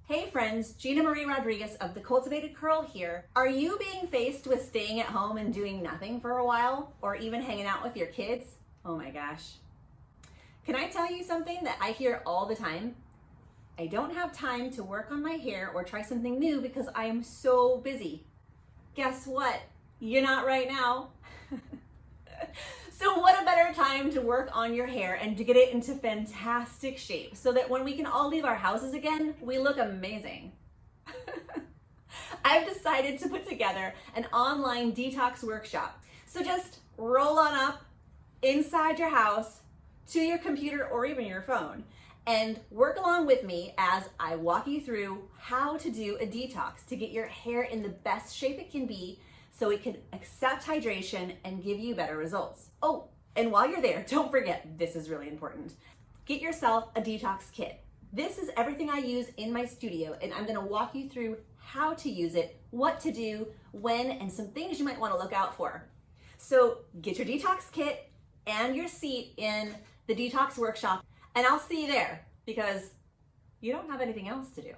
Hey friends, Gina Marie Rodriguez of The Cultivated Curl here. Are you being faced with staying at home and doing nothing for a while, or even hanging out with your kids? Oh my gosh. Can I tell you something that I hear all the time? I don't have time to work on my hair or try something new because I am so busy. Guess what? You're not right now. So what a better time to work on your hair and to get it into fantastic shape so that when we can all leave our houses again, we look amazing. I've decided to put together an online detox workshop. So just roll on up inside your house to your computer or even your phone and work along with me as I walk you through how to do a detox to get your hair in the best shape it can be so it can accept hydration and give you better results. Oh, and while you're there, don't forget, this is really important. Get yourself a detox kit. This is everything I use in my studio, and I'm gonna walk you through how to use it, what to do, when, and some things you might wanna look out for. So get your detox kit and your seat in the detox workshop, and I'll see you there because you don't have anything else to do.